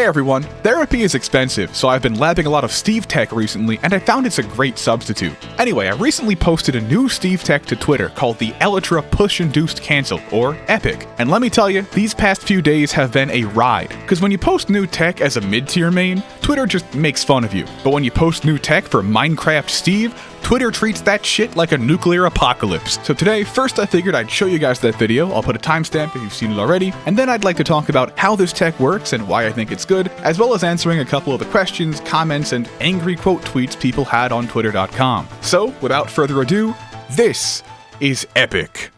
everyone, therapy is expensive, so I've been labbing a lot of Steve Tech recently, and I found it's a great substitute. Anyway, I recently posted a new Steve Tech to Twitter called the Elytra Push-Induced Cancel, or EPIC. And let me tell you, these past few days have been a ride, because when you post new tech as a mid-tier main, Twitter just makes fun of you. But when you post new tech for Minecraft Steve, Twitter treats that shit like a nuclear apocalypse. So today, first I figured I'd show you guys that video, I'll put a timestamp if you've seen it already, and then I'd like to talk about how this tech works and why I think it's good, as well as answering a couple of the questions, comments, and angry quote tweets people had on twitter.com. So, without further ado, this is Epic.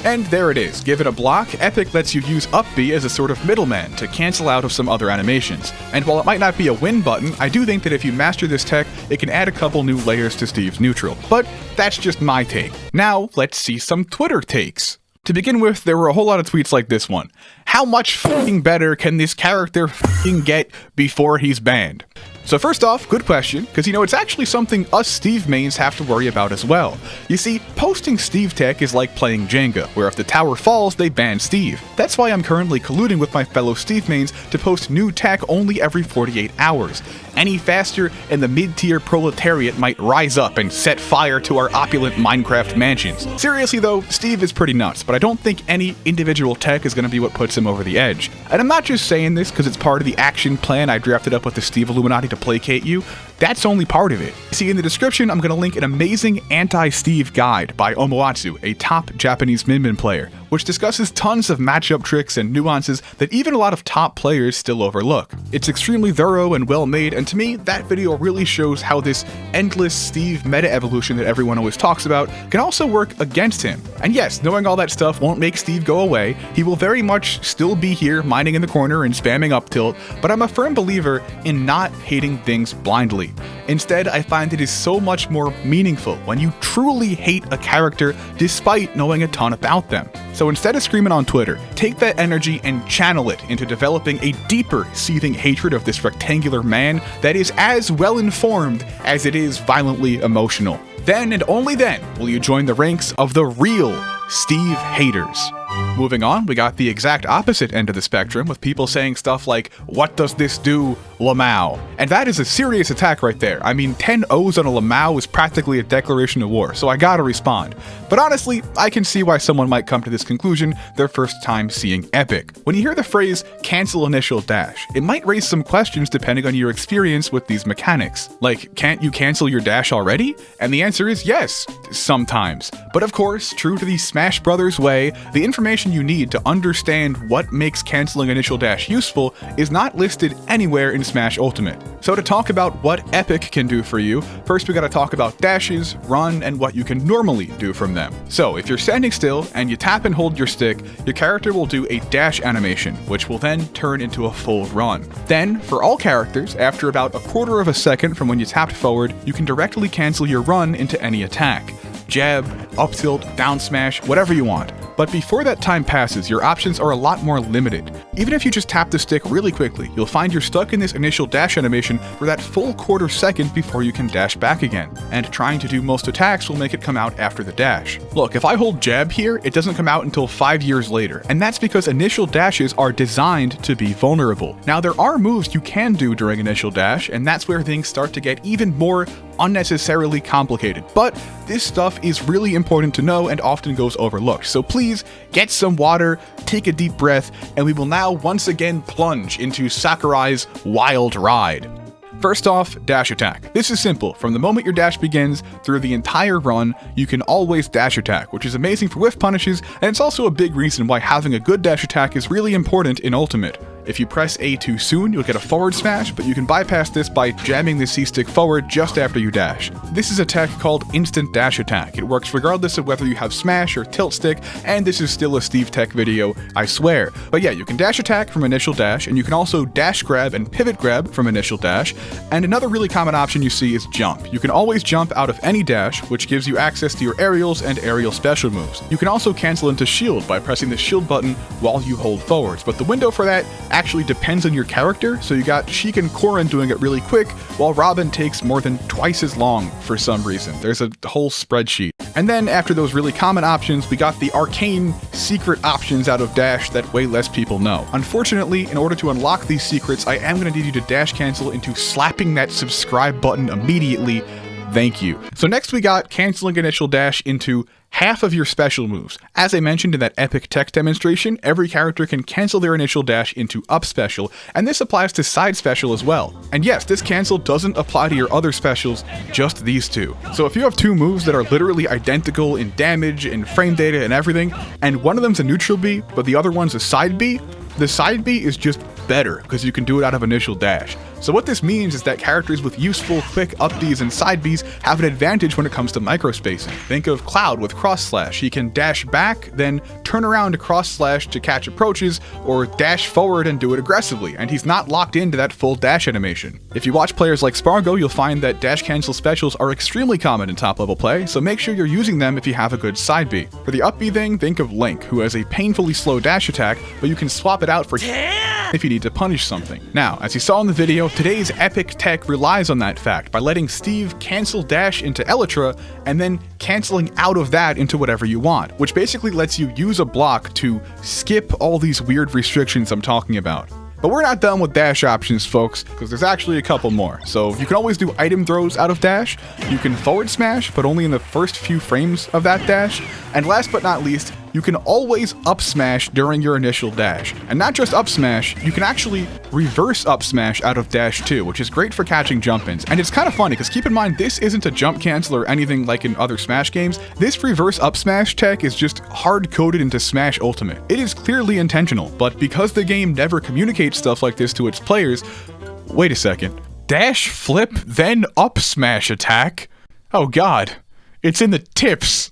And there it is. Given a block, Epic lets you use up B as a sort of middleman to cancel out of some other animations. And while it might not be a win button, I do think that if you master this tech, it can add a couple new layers to Steve's neutral. But that's just my take. Now, let's see some Twitter takes. To begin with, there were a whole lot of tweets like this one. How much f***ing better can this character f***ing get before he's banned? So first off, good question, because it's actually something us Steve mains have to worry about as well. You see, posting Steve tech is like playing Jenga, where if the tower falls, they ban Steve. That's why I'm currently colluding with my fellow Steve mains to post new tech only every 48 hours. Any faster, and the mid-tier proletariat might rise up and set fire to our opulent Minecraft mansions. Seriously though, Steve is pretty nuts, but I don't think any individual tech is going to be what puts him over the edge. And I'm not just saying this because it's part of the action plan I drafted up with the Steve Illuminati to placate you. That's only part of it. See, in the description, I'm going to link an amazing anti-Steve guide by Omoatsu, a top Japanese Min player, which discusses tons of matchup tricks and nuances that even a lot of top players still overlook. It's extremely thorough and well made, and to me, that video really shows how this endless Steve meta evolution that everyone always talks about can also work against him. And yes, knowing all that stuff won't make Steve go away. He will very much still be here mining in the corner and spamming up tilt, but I'm a firm believer in not hating things blindly. Instead, I find it is so much more meaningful when you truly hate a character despite knowing a ton about them. So instead of screaming on Twitter, take that energy and channel it into developing a deeper, seething hatred of this rectangular man that is as well informed as it is violently emotional. Then and only then will you join the ranks of the real Steve haters. Moving on, we got the exact opposite end of the spectrum with people saying stuff like, "What does this do, Lamau?" And that is a serious attack right there. I mean, 10 O's on a Lamau is practically a declaration of war, so I gotta respond. But honestly, I can see why someone might come to this conclusion their first time seeing Epic. When you hear the phrase, cancel initial dash, it might raise some questions depending on your experience with these mechanics. Like, can't you cancel your dash already? And the answer is yes, sometimes. But of course, true to the Smash Brothers way, the information you need to understand what makes canceling initial dash useful is not listed anywhere in Smash Ultimate. So to talk about what Epic can do for you, first we gotta talk about dashes, run, and what you can normally do from them. So if you're standing still and you tap and hold your stick, your character will do a dash animation, which will then turn into a full run. Then, for all characters, after about a quarter of a second from when you tapped forward, you can directly cancel your run into any attack. Jab, up tilt, down smash, whatever you want. But before that time passes, your options are a lot more limited. Even if you just tap the stick really quickly, you'll find you're stuck in this initial dash animation for that full quarter second before you can dash back again. And trying to do most attacks will make it come out after the dash. Look, if I hold jab here, it doesn't come out until 5 years later, and that's because initial dashes are designed to be vulnerable. Now, there are moves you can do during initial dash, and that's where things start to get even more unnecessarily complicated, but this stuff is really important to know and often goes overlooked. So please get some water, take a deep breath, and we will now once again plunge into Sakurai's wild ride. First off, dash attack. This is simple. From the moment your dash begins through the entire run, you can always dash attack, which is amazing for whiff punishes, and it's also a big reason why having a good dash attack is really important in Ultimate. If you press A too soon, you'll get a forward smash, but you can bypass this by jamming the C-stick forward just after you dash. This is a tech called Instant Dash Attack. It works regardless of whether you have smash or tilt stick, and this is still a Steve tech video, I swear. But yeah, you can dash attack from initial dash, and you can also dash grab and pivot grab from initial dash, and another really common option you see is jump. You can always jump out of any dash, which gives you access to your aerials and aerial special moves. You can also cancel into shield by pressing the shield button while you hold forwards, but the window for that actually depends on your character, so you got Sheik and Corrin doing it really quick, while Robin takes more than twice as long for some reason. There's a whole spreadsheet. And then after those really common options, we got the arcane secret options out of dash that way less people know. Unfortunately, in order to unlock these secrets, I am going to need you to dash cancel into slapping that subscribe button immediately. Thank you. So next we got canceling initial dash into half of your special moves. As I mentioned in that epic tech demonstration, every character can cancel their initial dash into up special, and this applies to side special as well. And yes, this cancel doesn't apply to your other specials, just these two. So if you have two moves that are literally identical in damage and frame data and everything, and one of them's a neutral B, but the other one's a side B, the side B is just better because you can do it out of initial dash. So what this means is that characters with useful quick up Bs and side Bs have an advantage when it comes to microspacing. Think of Cloud with cross slash. He can dash back, then turn around to cross slash to catch approaches, or dash forward and do it aggressively, and he's not locked into that full dash animation. If you watch players like Spargo, you'll find that dash cancel specials are extremely common in top level play, so make sure you're using them if you have a good side B. For the up B thing, think of Link, who has a painfully slow dash attack, but you can swap it out for if you need to punish something. Now, as you saw in the video, today's epic tech relies on that fact by letting Steve cancel dash into Elytra and then canceling out of that into whatever you want, which basically lets you use a block to skip all these weird restrictions I'm talking about. But we're not done with dash options, folks, because there's actually a couple more. So you can always do item throws out of dash, you can forward smash, but only in the first few frames of that dash, and last but not least, you can always up smash during your initial dash. And not just up smash, you can actually reverse up smash out of dash too, which is great for catching jump-ins. And it's kind of funny, because keep in mind, this isn't a jump cancel or anything like in other Smash games. This reverse up smash tech is just hard-coded into Smash Ultimate. It is clearly intentional, but because the game never communicates stuff like this to its players, wait a second. Dash flip, then up smash attack? Oh god, it's in the tips.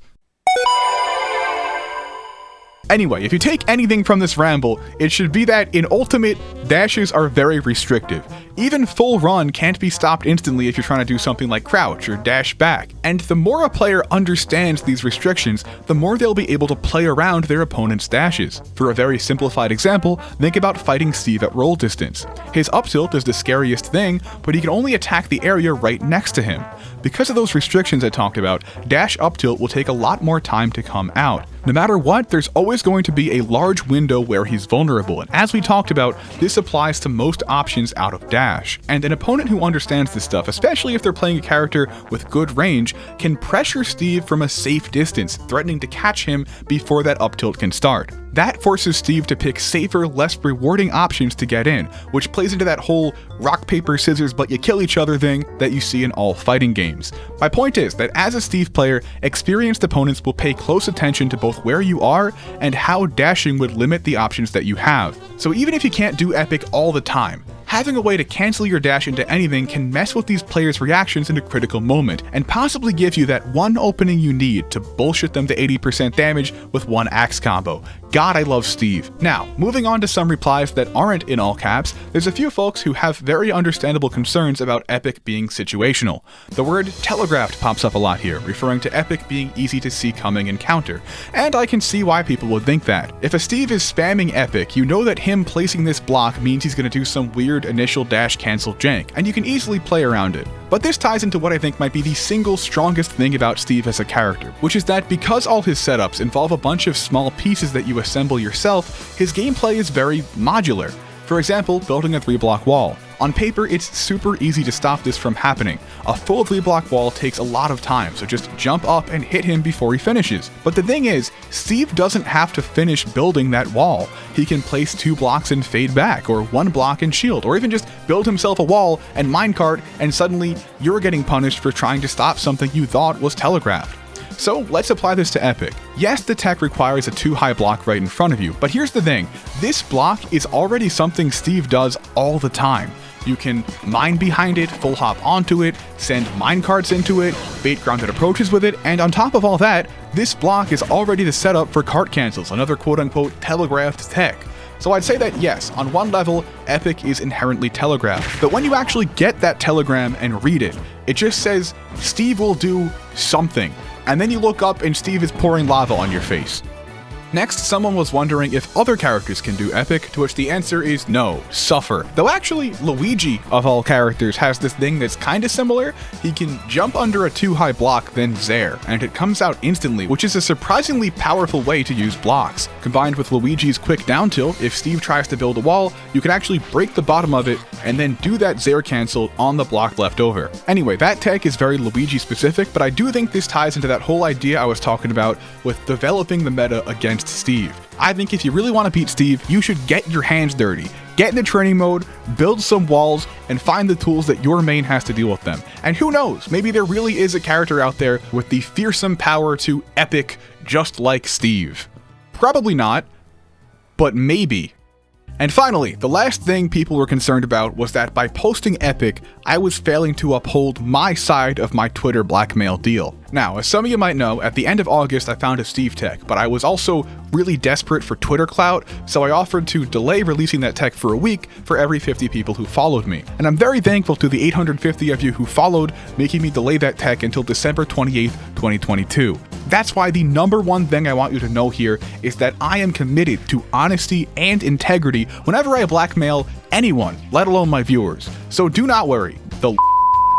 Anyway, if you take anything from this ramble, it should be that in Ultimate, dashes are very restrictive. Even full run can't be stopped instantly if you're trying to do something like crouch or dash back. And the more a player understands these restrictions, the more they'll be able to play around their opponent's dashes. For a very simplified example, think about fighting Steve at roll distance. His up tilt is the scariest thing, but he can only attack the area right next to him. Because of those restrictions I talked about, dash up tilt will take a lot more time to come out. No matter what, there's always going to be a large window where he's vulnerable, and as we talked about, this applies to most options out of dash. And an opponent who understands this stuff, especially if they're playing a character with good range, can pressure Steve from a safe distance, threatening to catch him before that up tilt can start. That forces Steve to pick safer, less rewarding options to get in, which plays into that whole rock, paper, scissors, but you kill each other thing that you see in all fighting games. My point is that as a Steve player, experienced opponents will pay close attention to both where you are and how dashing would limit the options that you have. So even if you can't do epic all the time, having a way to cancel your dash into anything can mess with these players' reactions in a critical moment, and possibly give you that one opening you need to bullshit them to 80% damage with one axe combo. God, I love Steve. Now, moving on to some replies that aren't in all caps, there's a few folks who have very understandable concerns about epic being situational. The word telegraphed pops up a lot here, referring to epic being easy to see coming and counter, and I can see why people would think that. If a Steve is spamming epic, you know that him placing this block means he's going to do some weird initial dash cancel jank, and you can easily play around it. But this ties into what I think might be the single strongest thing about Steve as a character, which is that because all his setups involve a bunch of small pieces that you assemble yourself, his gameplay is very modular. For example, building a 3-block wall. On paper, it's super easy to stop this from happening. A full 3-block wall takes a lot of time, so just jump up and hit him before he finishes. But the thing is, Steve doesn't have to finish building that wall. He can place 2 blocks and fade back, or 1 block and shield, or even just build himself a wall and minecart, and suddenly you're getting punished for trying to stop something you thought was telegraphed. So let's apply this to Epic. Yes, the tech requires a 2-high block right in front of you, but here's the thing. This block is already something Steve does all the time. You can mine behind it, full hop onto it, send mine carts into it, bait grounded approaches with it, and on top of all that, this block is already the setup for cart cancels, another quote-unquote telegraphed tech. So I'd say that yes, on one level, Epic is inherently telegraphed, but when you actually get that telegram and read it, it just says, Steve will do something, and then you look up and Steve is pouring lava on your face. Next, someone was wondering if other characters can do Epic, to which the answer is no, Suffer. Though actually, Luigi, of all characters, has this thing that's kinda similar. He can jump under a 2-high block, then Zair, and it comes out instantly, which is a surprisingly powerful way to use blocks. Combined with Luigi's quick down tilt, if Steve tries to build a wall, you can actually break the bottom of it, and then do that Zair cancel on the block left over. Anyway, that tech is very Luigi specific, but I do think this ties into that whole idea I was talking about with developing the meta against Steve. I think if you really want to beat Steve, you should get your hands dirty, get into training mode, build some walls, and find the tools that your main has to deal with them. And who knows, maybe there really is a character out there with the fearsome power to Epic just like Steve. Probably not, but maybe. And finally, the last thing people were concerned about was that by posting Epic, I was failing to uphold my side of my Twitter blackmail deal. Now, as some of you might know, at the end of August I found a Steve tech, but I was also really desperate for Twitter clout, so I offered to delay releasing that tech for a week for every 50 people who followed me. And I'm very thankful to the 850 of you who followed, making me delay that tech until December 28th, 2022. That's why the number one thing I want you to know here is that I am committed to honesty and integrity whenever I blackmail anyone, let alone my viewers. So do not worry, the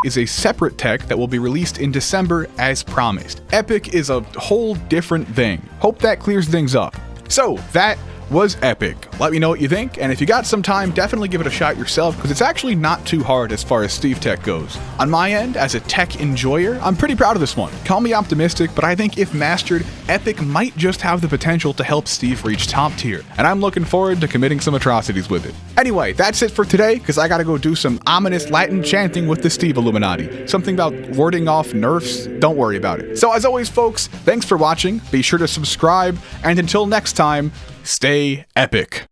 is a separate tech that will be released in December as promised. Epic is a whole different thing. Hope that clears things up. So that was Epic. Let me know what you think, and if you got some time, definitely give it a shot yourself, because it's actually not too hard as far as Steve tech goes. On my end, as a tech enjoyer, I'm pretty proud of this one. Call me optimistic, but I think if mastered, Epic might just have the potential to help Steve reach top tier, and I'm looking forward to committing some atrocities with it. Anyway, that's it for today, because I gotta go do some ominous Latin chanting with the Steve Illuminati. Something about warding off nerfs, don't worry about it. So as always, folks, thanks for watching, be sure to subscribe, and until next time, stay epic.